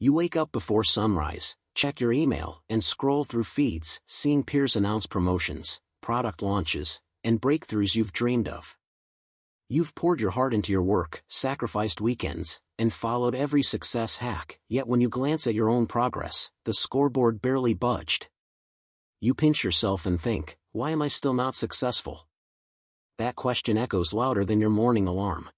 You wake up before sunrise, check your email, and scroll through feeds, seeing peers announce promotions, product launches, and breakthroughs you've dreamed of. You've poured your heart into your work, sacrificed weekends, and followed every success hack, yet when you glance at your own progress, the scoreboard barely budged. You pinch yourself and think, why am I still not successful? That question echoes louder than your morning alarm.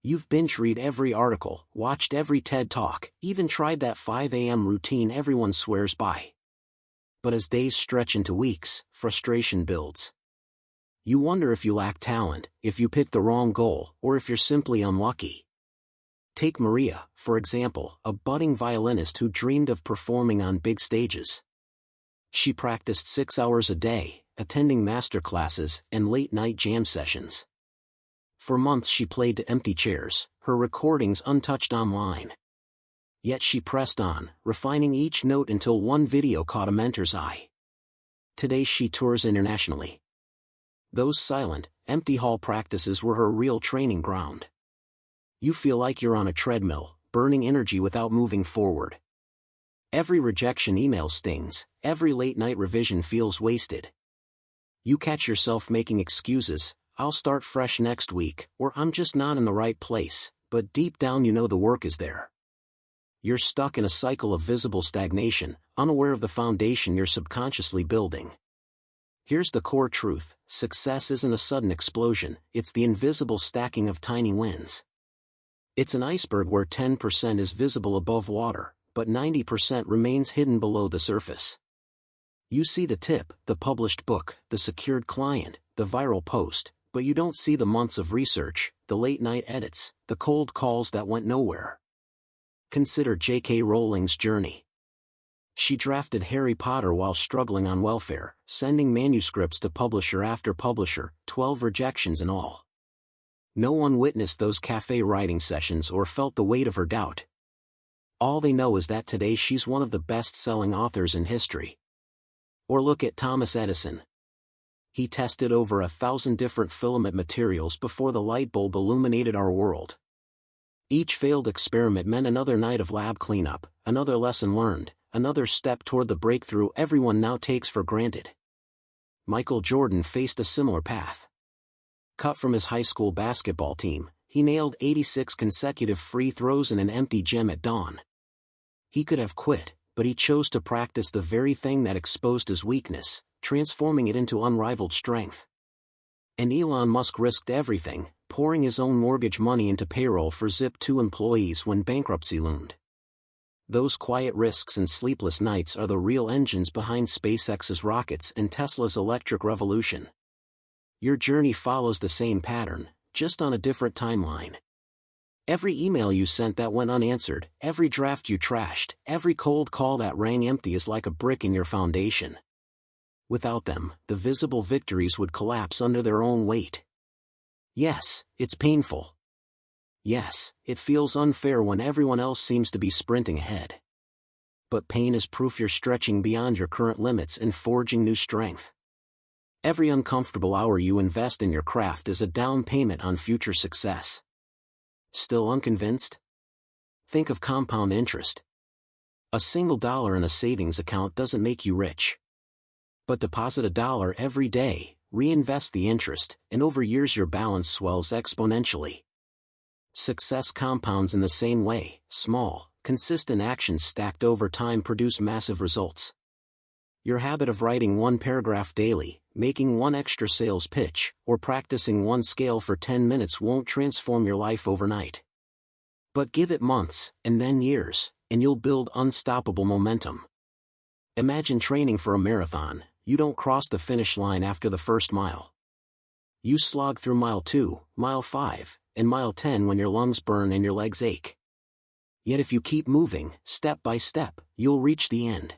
You've binge-read every article, watched every TED Talk, even tried that 5 a.m. routine everyone swears by. But as days stretch into weeks, frustration builds. You wonder if you lack talent, if you picked the wrong goal, or if you're simply unlucky. Take Maria, for example, a budding violinist who dreamed of performing on big stages. She practiced 6 hours a day, attending master classes and late-night jam sessions. For months she played to empty chairs, her recordings untouched online. Yet she pressed on, refining each note until one video caught a mentor's eye. Today she tours internationally. Those silent, empty hall practices were her real training ground. You feel like you're on a treadmill, burning energy without moving forward. Every rejection email stings, every late-night revision feels wasted. You catch yourself making excuses, I'll start fresh next week, or I'm just not in the right place, but deep down you know the work is there. You're stuck in a cycle of visible stagnation, unaware of the foundation you're subconsciously building. Here's the core truth: success isn't a sudden explosion, it's the invisible stacking of tiny wins. It's an iceberg where 10% is visible above water, but 90% remains hidden below the surface. You see the tip, the published book, the secured client, the viral post, but you don't see the months of research, the late-night edits, the cold calls that went nowhere. Consider J.K. Rowling's journey. She drafted Harry Potter while struggling on welfare, sending manuscripts to publisher after publisher, 12 rejections in all. No one witnessed those cafe writing sessions or felt the weight of her doubt. All they know is that today she's one of the best-selling authors in history. Or look at Thomas Edison. He tested over 1,000 different filament materials before the light bulb illuminated our world. Each failed experiment meant another night of lab cleanup, another lesson learned, another step toward the breakthrough everyone now takes for granted. Michael Jordan faced a similar path. Cut from his high school basketball team, he nailed 86 consecutive free throws in an empty gym at dawn. He could have quit, but he chose to practice the very thing that exposed his weakness, transforming it into unrivaled strength. And Elon Musk risked everything, pouring his own mortgage money into payroll for Zip2 employees when bankruptcy loomed. Those quiet risks and sleepless nights are the real engines behind SpaceX's rockets and Tesla's electric revolution. Your journey follows the same pattern, just on a different timeline. Every email you sent that went unanswered, every draft you trashed, every cold call that rang empty is like a brick in your foundation. Without them, the visible victories would collapse under their own weight. Yes, it's painful. Yes, it feels unfair when everyone else seems to be sprinting ahead. But pain is proof you're stretching beyond your current limits and forging new strength. Every uncomfortable hour you invest in your craft is a down payment on future success. Still unconvinced? Think of compound interest. A single dollar in a savings account doesn't make you rich. But deposit $1 every day, reinvest the interest, and over years your balance swells exponentially. Success compounds in the same way. Small, consistent actions stacked over time produce massive results. Your habit of writing one paragraph daily, making one extra sales pitch, or practicing one scale for 10 minutes won't transform your life overnight. But give it months, and then years, and you'll build unstoppable momentum. Imagine training for a marathon. You don't cross the finish line after the first mile. You slog through mile 2, mile 5, and mile 10 when your lungs burn and your legs ache. Yet if you keep moving, step by step, you'll reach the end.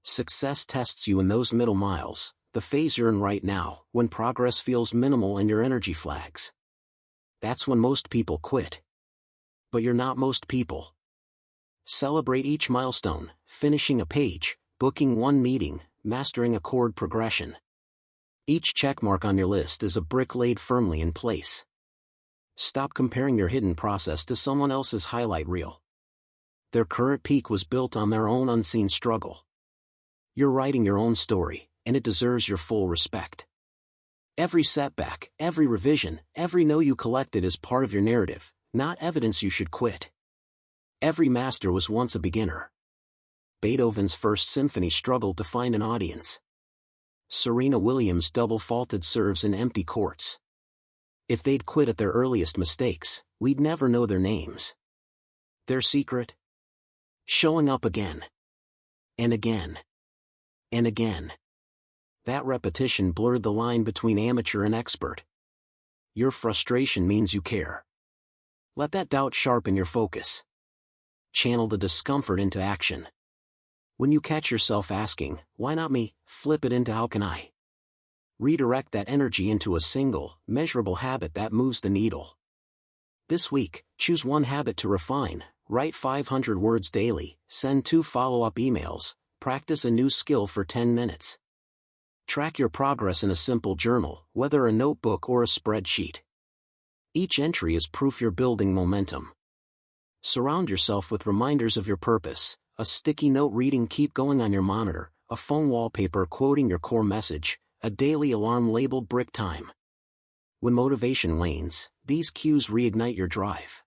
Success tests you in those middle miles, the phase you're in right now, when progress feels minimal and your energy flags. That's when most people quit. But you're not most people. Celebrate each milestone, finishing a page, booking one meeting, mastering a chord progression. Each checkmark on your list is a brick laid firmly in place. Stop comparing your hidden process to someone else's highlight reel. Their current peak was built on their own unseen struggle. You're writing your own story, and it deserves your full respect. Every setback, every revision, every no you collected is part of your narrative, not evidence you should quit. Every master was once a beginner. Beethoven's First Symphony struggled to find an audience. Serena Williams' double-faulted serves in empty courts. If they'd quit at their earliest mistakes, we'd never know their names. Their secret? Showing up again. And again. And again. That repetition blurred the line between amateur and expert. Your frustration means you care. Let that doubt sharpen your focus. Channel the discomfort into action. When you catch yourself asking, "Why not me?" flip it into "How can I?" Redirect that energy into a single, measurable habit that moves the needle. This week, choose one habit to refine. Write 500 words daily, send 2 follow-up emails, practice a new skill for 10 minutes. Track your progress in a simple journal, whether a notebook or a spreadsheet. Each entry is proof you're building momentum. Surround yourself with reminders of your purpose, a sticky note reading "Keep Going" on your monitor, a phone wallpaper quoting your core message, a daily alarm labeled "Brick Time." When motivation wanes, these cues reignite your drive.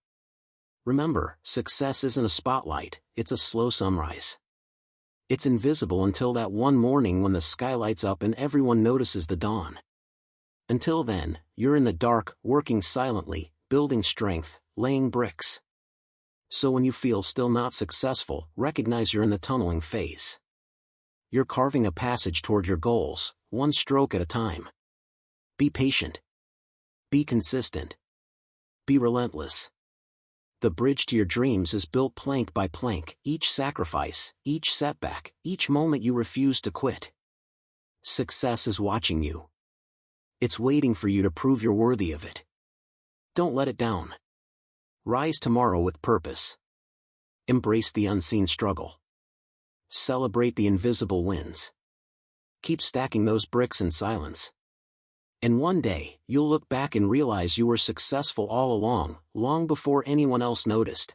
Remember, success isn't a spotlight, it's a slow sunrise. It's invisible until that one morning when the sky lights up and everyone notices the dawn. Until then, you're in the dark, working silently, building strength, laying bricks. So when you feel still not successful, recognize you're in the tunneling phase. You're carving a passage toward your goals, one stroke at a time. Be patient. Be consistent. Be relentless. The bridge to your dreams is built plank by plank, each sacrifice, each setback, each moment you refuse to quit. Success is watching you. It's waiting for you to prove you're worthy of it. Don't let it down. Rise tomorrow with purpose. Embrace the unseen struggle. Celebrate the invisible wins. Keep stacking those bricks in silence. And one day, you'll look back and realize you were successful all along, long before anyone else noticed.